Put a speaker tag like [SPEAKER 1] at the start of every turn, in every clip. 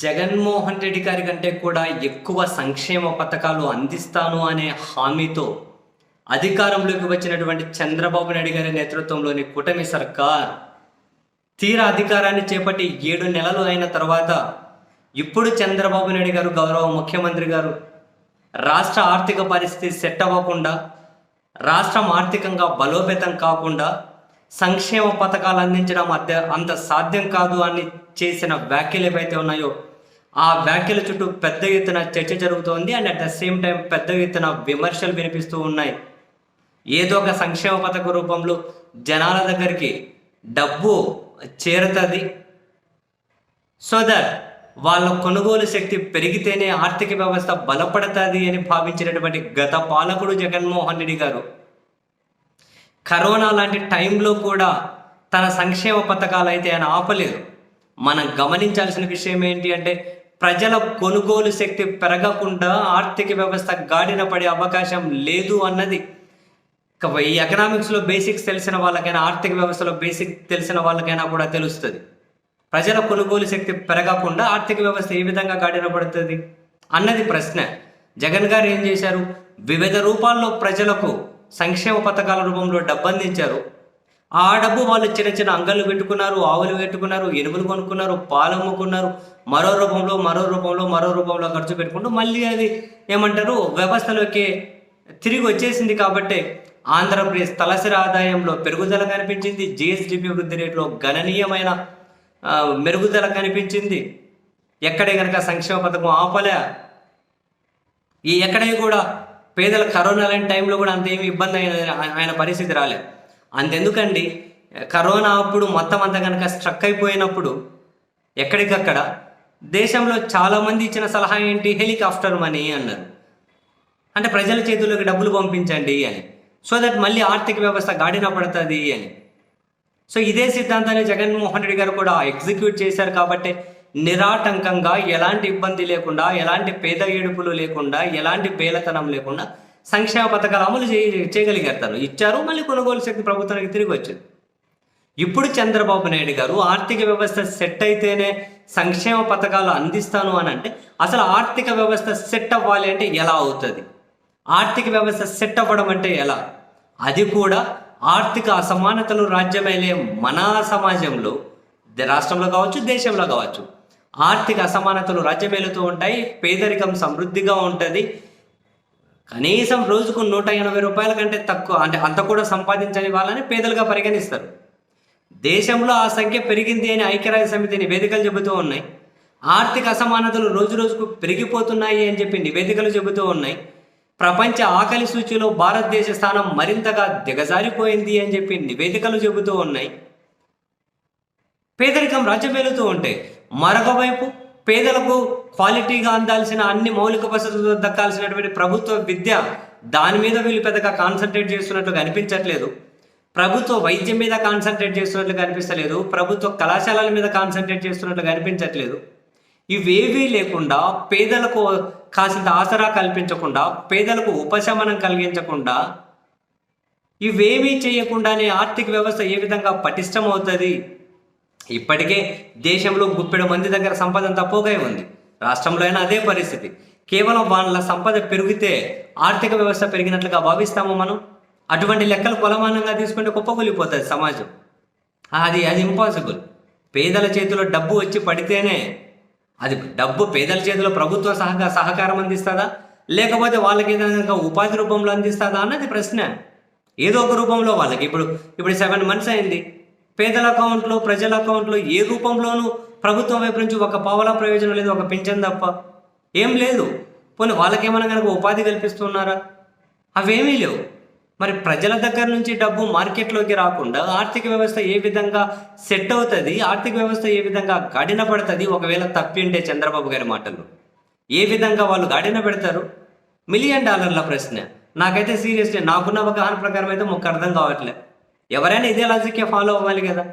[SPEAKER 1] జగన్మోహన్ రెడ్డి గారి కంటే కూడా ఎక్కువ సంక్షేమ పథకాలు అందిస్తాను అనే హామీతో అధికారంలోకి వచ్చినటువంటి చంద్రబాబు నాయుడు గారి నేతృత్వంలోని కూటమి సర్కార్ తీరా అధికారాన్ని చేపట్టి 7 నెలలు అయిన తర్వాత ఇప్పుడు చంద్రబాబు నాయుడు గారు గౌరవ ముఖ్యమంత్రి గారు రాష్ట్ర ఆర్థిక పరిస్థితి సెట్ అవ్వకుండా, రాష్ట్రం ఆర్థికంగా బలోపేతం కాకుండా సంక్షేమ పథకాలు అందించడం అంత సాధ్యం కాదు అని చేసిన వ్యాఖ్యలు ఏవైతే ఉన్నాయో ఆ వ్యాఖ్యల చుట్టూ పెద్ద ఎత్తున చర్చ జరుగుతోంది. And at the same time పెద్ద ఎత్తున విమర్శలు వినిపిస్తూ ఉన్నాయి. ఏదో ఒక సంక్షేమ పథక రూపంలో జనాల దగ్గరికి డబ్బు చేరుతుంది, సో దట్ వాళ్ళ కొనుగోలు శక్తి పెరిగితేనే ఆర్థిక వ్యవస్థ బలపడుతుంది అని భావించినటువంటి గత పాలకుడు జగన్మోహన్ రెడ్డి గారు కరోనా లాంటి టైంలో కూడా తన సంక్షేమ పథకాలు అయితే ఆయన ఆపలేదు. మనం గమనించాల్సిన విషయం ఏంటి అంటే, ప్రజల కొనుగోలు శక్తి పెరగకుండా ఆర్థిక వ్యవస్థ గాడిన పడే అవకాశం లేదు అన్నది ఈ ఎకనామిక్స్లో బేసిక్స్ తెలిసిన వాళ్ళకైనా, ఆర్థిక వ్యవస్థలో బేసిక్ తెలిసిన వాళ్ళకైనా కూడా తెలుస్తుంది. ప్రజల కొనుగోలు శక్తి పెరగకుండా ఆర్థిక వ్యవస్థ ఏ విధంగా గాడిన పడుతుంది అన్నది ప్రశ్న. జగన్ గారు ఏం చేశారు? వివిధ రూపాల్లో ప్రజలకు సంక్షేమ పథకాల రూపంలో డబ్బు అందించారు. ఆ డబ్బు వాళ్ళు చిన్న చిన్న అంగళ్ళు పెట్టుకున్నారు, ఆవులు పెట్టుకున్నారు, ఎనుములు కొనుక్కున్నారు, పాలు అమ్ముకున్నారు, మరో రూపంలో ఖర్చు పెట్టుకుంటూ మళ్ళీ అది ఏమంటారు వ్యవస్థలోకి తిరిగి వచ్చేసింది. కాబట్టి ఆంధ్రప్రదేశ్ తలసరి ఆదాయంలో పెరుగుదల కనిపించింది, జిఎస్డిపి వృద్ధి రేట్లో గణనీయమైన మెరుగుదల కనిపించింది. ఎక్కడే కనుక సంక్షేమ పథకం ఆపలే. ఎక్కడే కూడా పేదల కరోనా లాంటి టైంలో కూడా అంతేమి ఇబ్బంది ఆయన పరిస్థితి రాలే. అంతెందుకండి, కరోనా అప్పుడు మొత్తం అంతా కనుక స్ట్రక్ అయిపోయినప్పుడు ఎక్కడికక్కడ దేశంలో చాలామంది ఇచ్చిన సలహా ఏంటి? హెలికాప్టర్ మనీ అన్నారు. అంటే ప్రజల చేతుల్లోకి డబ్బులు పంపించండి అని, సో దట్ మళ్ళీ ఆర్థిక వ్యవస్థ గాడిన పడుతుంది అని. సో ఇదే సిద్ధాంతాన్ని జగన్మోహన్ రెడ్డి గారు కూడా ఎగ్జిక్యూట్ చేశారు. కాబట్టి నిరాటంకంగా, ఎలాంటి ఇబ్బంది లేకుండా, ఎలాంటి పేద ఏడుపులు లేకుండా, ఎలాంటి బేలతనం లేకుండా సంక్షేమ పథకాలు అమలు చేయగలిగారు. ఇచ్చారు, మళ్ళీ కొనుగోలు శక్తి ప్రభుత్వానికి తిరిగి వచ్చింది. ఇప్పుడు చంద్రబాబు నాయుడు గారు ఆర్థిక వ్యవస్థ సెట్ అయితేనే సంక్షేమ పథకాలు అందిస్తాను అని అంటే, అసలు ఆర్థిక వ్యవస్థ సెట్ అవ్వాలి అంటే ఎలా అవుతుంది? ఆర్థిక వ్యవస్థ సెట్ అవ్వడం అంటే ఎలా? అది కూడా ఆర్థిక అసమానతలు రాజ్యమేలే మన సమాజంలో, రాష్ట్రంలో కావచ్చు, దేశంలో కావచ్చు, ఆర్థిక అసమానతలు రాజ్యమేలుతూ ఉంటాయి. పేదరికం సమృద్ధిగా ఉంటుంది. కనీసం రోజుకు 180 రూపాయల కంటే తక్కువ, అంటే అంత కూడా సంపాదించని వాళ్ళని పేదలుగా పరిగణిస్తారు. దేశంలో ఆ సంఖ్య పెరిగింది అని ఐక్యరాజ్య సమితి నివేదికలు చెబుతూ ఉన్నాయి. ఆర్థిక అసమానతలు రోజు రోజుకు పెరిగిపోతున్నాయి అని చెప్పి నివేదికలు చెబుతూ ఉన్నాయి. ప్రపంచ ఆకలి సూచీలో భారతదేశ స్థానం మరింతగా దిగజారిపోయింది అని చెప్పి నివేదికలు చెబుతూ ఉన్నాయి. పేదరికం రాజ్యమేలుతూ ఉంటాయి. మరొక వైపు పేదలకు క్వాలిటీగా అందాల్సిన అన్ని మౌలిక వసతులు దక్కాల్సినటువంటి ప్రభుత్వ విద్య, దాని మీద వీళ్ళు పెద్దగా కాన్సన్ట్రేట్ చేస్తున్నట్లుగా అనిపించట్లేదు. ప్రభుత్వ వైద్యం మీద కాన్సన్ట్రేట్ చేస్తున్నట్లుగా అనిపిస్తలేదు. ప్రభుత్వ కళాశాలల మీద కాన్సన్ట్రేట్ చేస్తున్నట్లుగా అనిపించట్లేదు. ఇవేవీ లేకుండా, పేదలకు కాసింత ఆసరా కల్పించకుండా, పేదలకు ఉపశమనం కలిగించకుండా, ఇవేమీ చేయకుండానే ఆర్థిక వ్యవస్థ ఏ విధంగా పటిష్టమవుతుంది? ఇప్పటికే దేశంలో గుప్పెడు మంది దగ్గర సంపద అంతా పోగై ఉంది. రాష్ట్రంలో అయినా అదే పరిస్థితి. కేవలం వాళ్ళ సంపద పెరిగితే ఆర్థిక వ్యవస్థ పెరిగినట్లుగా భావిస్తాము మనం. అటువంటి లెక్కలు కొలమానంగా తీసుకుంటే కుప్పకూలిపోతుంది సమాజం. అది ఇంపాసిబుల్. పేదల చేతిలో డబ్బు వచ్చి పడితేనే, అది డబ్బు పేదల చేతిలో ప్రభుత్వం సహకారం అందిస్తుందా, లేకపోతే వాళ్ళకి ఏదైనా ఉపాధి రూపంలో అందిస్తుందా అన్నది ప్రశ్న. ఏదో ఒక రూపంలో వాళ్ళకి ఇప్పుడు 7 months అయింది. పేదల అకౌంట్లో, ప్రజల అకౌంట్లో ఏ రూపంలోనూ ప్రభుత్వం వైపు నుంచి ఒక పావలా ప్రయోజనం లేదు, ఒక పింఛన్ తప్ప ఏం లేదు. పోనీ వాళ్ళకేమైనా కనుక ఉపాధి కల్పిస్తున్నారా? అవేమీ లేవు. మరి ప్రజల దగ్గర నుంచి డబ్బు మార్కెట్లోకి రాకుండా ఆర్థిక వ్యవస్థ ఏ విధంగా సెట్ అవుతుంది? ఆర్థిక వ్యవస్థ ఏ విధంగా గాడిన పడుతుంది? ఒకవేళ తప్పింటే చంద్రబాబు గారి మాటలు ఏ విధంగా వాళ్ళు గాడిన పెడతారు? $1 మిలియన్ ప్రశ్న. నాకైతే సీరియస్లీ నాకున్న అవగాహన ప్రకారం అయితే మొక్క అర్థం కావట్లే. ఎవరైనా ఇదే లాజిక్కే ఫాలో అవ్వాలి కదా.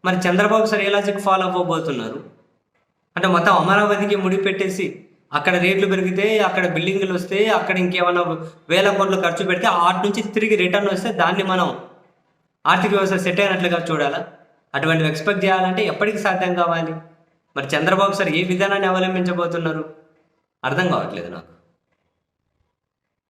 [SPEAKER 1] మరి చంద్రబాబు సార్ ఏ లాజిక్ ఫాలో అవ్వబోతున్నారు? అంటే మొత్తం అమరావతికి ముడిపెట్టేసి అక్కడ రేట్లు పెరిగితే, అక్కడ బిల్డింగ్లు వస్తే, అక్కడ ఇంకేమైనా వేల కోట్లు ఖర్చు పెడితే ఆటి నుంచి తిరిగి రిటర్న్ వస్తే దాన్ని మనం ఆర్థిక వ్యవస్థ సెట్ అయినట్లుగా చూడాలా? అటువంటివి ఎక్స్పెక్ట్ చేయాలంటే ఎప్పటికీ సాధ్యం కావాలి? మరి చంద్రబాబు సార్ ఏ విధానాన్ని అవలంబించబోతున్నారు అర్థం కావట్లేదు నాకు.